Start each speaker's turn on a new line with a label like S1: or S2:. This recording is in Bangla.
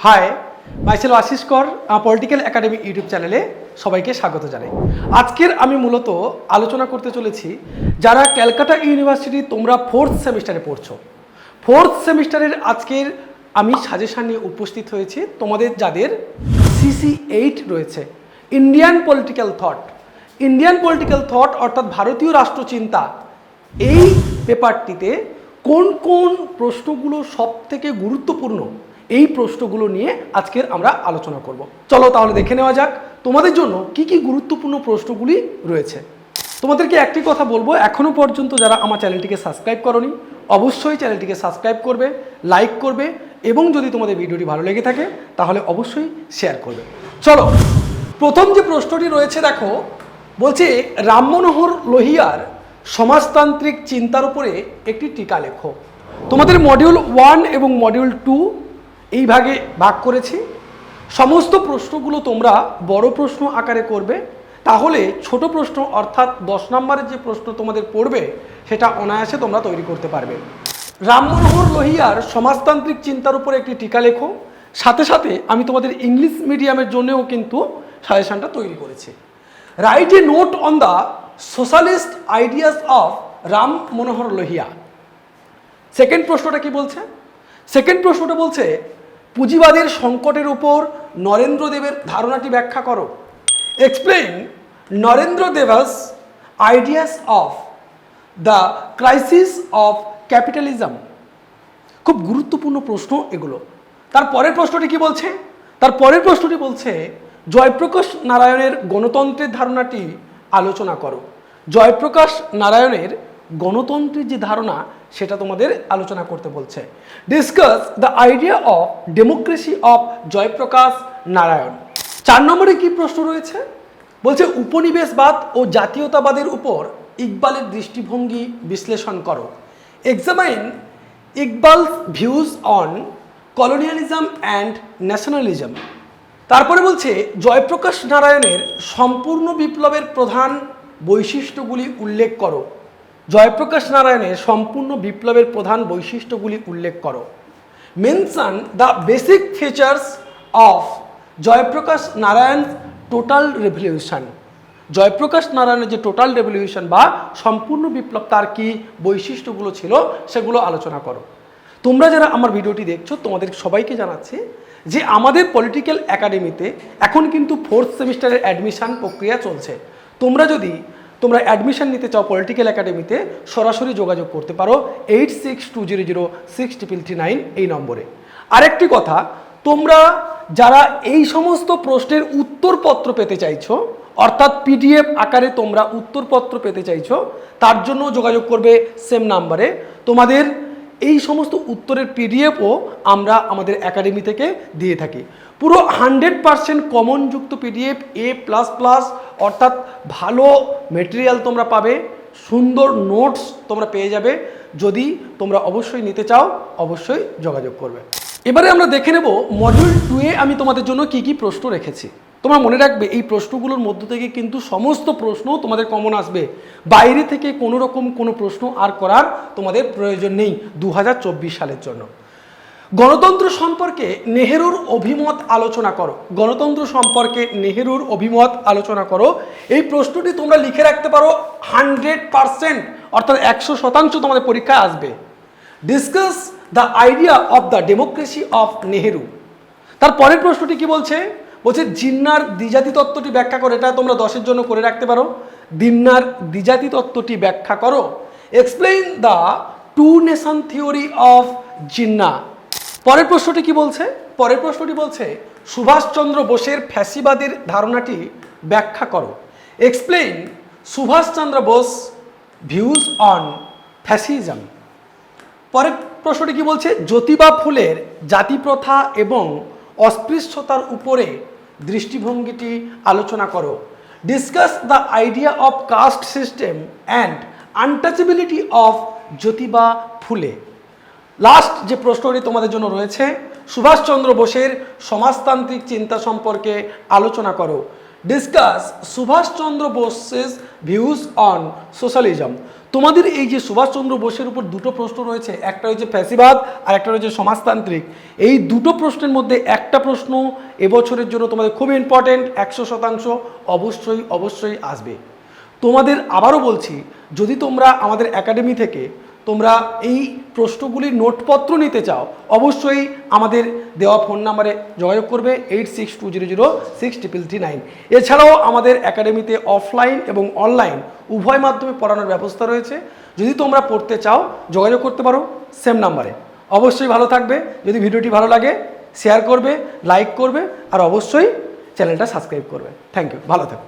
S1: হাই, মাইসেল আশিস কর পলিটিক্যাল একাডেমি ইউটিউব চ্যানেলে সবাইকে স্বাগত জানাই। আজকের আমি মূলত আলোচনা করতে চলেছি যারা ক্যালকাটা ইউনিভার্সিটি তোমরা 4th সেমিস্টারে পড়ছো। 4th সেমিস্টারের আজকের আমি সাজেশন নিয়ে উপস্থিত হয়েছি তোমাদের যাদের CC8 রয়েছে, ইন্ডিয়ান পলিটিক্যাল থট অর্থাৎ ভারতীয় রাষ্ট্রচিন্তা। এই পেপারটিতে কোন কোন প্রশ্নগুলো সবথেকে গুরুত্বপূর্ণ এই প্রশ্নগুলো নিয়ে আজকের আমরা আলোচনা করব। চলো তাহলে দেখে নেওয়া যাক তোমাদের জন্য কি কি গুরুত্বপূর্ণ প্রশ্নগুলি রয়েছে। তোমাদেরকে একটি কথা বলবো, এখনো পর্যন্ত যারা আমার চ্যানেলটিকে সাবস্ক্রাইব করোনি অবশ্যই চ্যানেলটিকে সাবস্ক্রাইব করবে, লাইক করবে এবং যদি তোমাদের ভিডিওটি ভালো লেগে থাকে তাহলে অবশ্যই শেয়ার করবে। চলো প্রথম যে প্রশ্নটি রয়েছে দেখো, বলছে রাম মনোহর লোহিয়ার সমাজতান্ত্রিক চিন্তার উপরে একটি টিকা লেখো। তোমাদের মডিউল 1 এবং মডিউল 2 এই ভাগে ভাগ করেছি। সমস্ত প্রশ্নগুলো তোমরা বড় প্রশ্ন আকারে করবে, তাহলে ছোট প্রশ্ন অর্থাৎ 10 নম্বরের যে প্রশ্ন তোমাদের পড়বে সেটা অনায়াসে তোমরা তৈরি করতে পারবে। রাম মনোহর লোহিয়ার সমাজতান্ত্রিক চিন্তার উপরে একটি টিকা লেখো। সাথে সাথে আমি তোমাদের ইংলিশ মিডিয়ামের জন্যও কিন্তু সাজেশনটা তৈরি করেছি। Write a note on the socialist ideas of Ram Manohar Lohia. Second প্রশ্নটা কি বলছে? সেকেন্ড প্রশ্নটা বলছে পুঁজিবাদের সংকটের উপর নরেন্দ্র দেবের ধারণাটি ব্যাখ্যা করো। Explain Narendra দেবস ideas of the crisis of capitalism. খুব গুরুত্বপূর্ণ প্রশ্ন এগুলো। তার পরের প্রশ্নটি কি বলছে? তার পরের প্রশ্নটি বলছে জয়প্রকাশ নারায়ণের গণতন্ত্রের ধারণাটি আলোচনা করো। জয়প্রকাশ নারায়ণের গণতন্ত্রের যে ধারণা সেটা তোমাদের আলোচনা করতে বলছে। Discuss the idea of democracy of Jayaprakash Narayan. 4 নম্বরে কি প্রশ্ন রয়েছে? বলছে উপনিবেশবাদ ও জাতীয়তাবাদের উপর ইকবালের দৃষ্টিভঙ্গি বিশ্লেষণ করো। Examine Iqbal's views on colonialism and nationalism. তারপরে বলছে জয়প্রকাশ নারায়ণের সম্পূর্ণ বিপ্লবের প্রধান বৈশিষ্ট্যগুলি উল্লেখ করো। জয়প্রকাশ নারায়ণের সম্পূর্ণ বিপ্লবের প্রধান বৈশিষ্ট্যগুলি উল্লেখ করো। Mention the basic features of Jayaprakash Narayan total revolution. Jayaprakash নারায়ণের যে টোটাল রেভলিউশন বা সম্পূর্ণ বিপ্লব তার কি বৈশিষ্ট্যগুলো ছিল সেগুলো আলোচনা করো। তোমরা যারা আমার ভিডিওটি দেখছো তোমাদের সবাইকে জানাচ্ছি যে আমাদের পলিটিক্যাল একাডেমিতে এখন কিন্তু 4th সেমিস্টারের অ্যাডমিশান প্রক্রিয়া চলছে। তোমরা অ্যাডমিশন নিতে চাও পলিটিক্যাল একাডেমিতে, সরাসরি যোগাযোগ করতে পারো 86200639 এই নম্বরে। আরেকটি কথা, তোমরা যারা এই সমস্ত প্রশ্নের উত্তরপত্র পেতে চাইছো অর্থাৎ PDF আকারে তোমরা উত্তরপত্র পেতে চাইছো, তার জন্য যোগাযোগ করবে সেম নাম্বারে। তোমাদের এই সমস্ত উত্তরের PDFও আমরা আমাদের একাডেমি থেকে দিয়ে থাকি। পুরো 100% কমনযুক্ত PDF A++ অর্থাৎ ভালো মেটেরিয়াল তোমরা পাবে, সুন্দর নোটস তোমরা পেয়ে যাবে। যদি তোমরা অবশ্যই নিতে চাও অবশ্যই যোগাযোগ করবে। এবারে আমরা দেখে নেব মডিউল 2-এ আমি তোমাদের জন্য কি কি প্রশ্ন রেখেছি। তোমরা মনে রাখবে এই প্রশ্নগুলোর মধ্য থেকে কিন্তু সমস্ত প্রশ্ন তোমাদের কমন আসবে। বাইরে থেকে কোনো রকম কোনো প্রশ্ন আর করার তোমাদের প্রয়োজন নেই 2024 সালের জন্য। গণতন্ত্র সম্পর্কে নেহেরুর অভিমত আলোচনা করো। গণতন্ত্র সম্পর্কে নেহেরুর অভিমত আলোচনা করো। এই প্রশ্নটি তোমরা লিখে রাখতে পারো 100% অর্থাৎ 100% তোমাদের পরীক্ষায় আসবে। Discuss the idea of the democracy of Nehru. তার পরের প্রশ্নটি কি বলছে? বলছে জিন্নার দ্বিজাতি তত্ত্বটি ব্যাখ্যা করো। এটা তোমরা 10-এর জন্য করে রাখতে পারো। জিন্নার দ্বিজাতি তত্ত্বটি ব্যাখ্যা করো। Explain the two nation theory of Jinnah. পরের প্রশ্নটি কি বলছে? পরের প্রশ্নটি বলছে সুভাষচন্দ্র বোসের ফ্যাসিবাদের ধারণাটি ব্যাখ্যা করো। Explain Subhash Chandra Bose views on fascism. পরের প্রশ্নটি কি বলছে? জ্যোতিবা ফুলের জাতিপ্রথা এবং অস্পৃশ্যতার উপরে দৃষ্টিভঙ্গিটি আলোচনা করো। Discuss the idea of caste system and untouchability of Jyotiba Phule. Last যে প্রশ্নটি তোমাদের জন্য রয়েছে সুভাষচন্দ্র বোসের সমাজতান্ত্রিক চিন্তা সম্পর্কে আলোচনা করো। Discuss Subhash Chandra Bose's views on socialism. তোমাদের এই যে সুভাষচন্দ্র বোসের উপর দুটো প্রশ্ন রয়েছে, একটা রয়েছে ফ্যাসিবাদ আর একটা রয়েছে সমাজতান্ত্রিক। এই দুটো প্রশ্নের মধ্যে একটা প্রশ্ন এবছরের জন্য তোমাদের খুব ইম্পর্টেন্ট, 100% অবশ্যই অবশ্যই আসবে। তোমাদের আবারও বলছি, যদি তোমরা আমাদের একাডেমি থেকে তোমরা এই প্রশ্নগুলির নোটপত্র নিতে চাও, অবশ্যই আমাদের দেওয়া ফোন নাম্বারে যোগাযোগ করবে 8620063339। এছাড়াও আমাদের একাডেমিতে অফলাইন এবং অনলাইন উভয় মাধ্যমে পড়ানোর ব্যবস্থা রয়েছে। যদি তোমরা পড়তে চাও যোগাযোগ করতে পারো সেম নাম্বারে। অবশ্যই ভালো থাকবে। যদি ভিডিওটি ভালো লাগে শেয়ার করবে, লাইক করবে আর অবশ্যই চ্যানেলটা সাবস্ক্রাইব করবে। থ্যাংক ইউ, ভালো থাকো।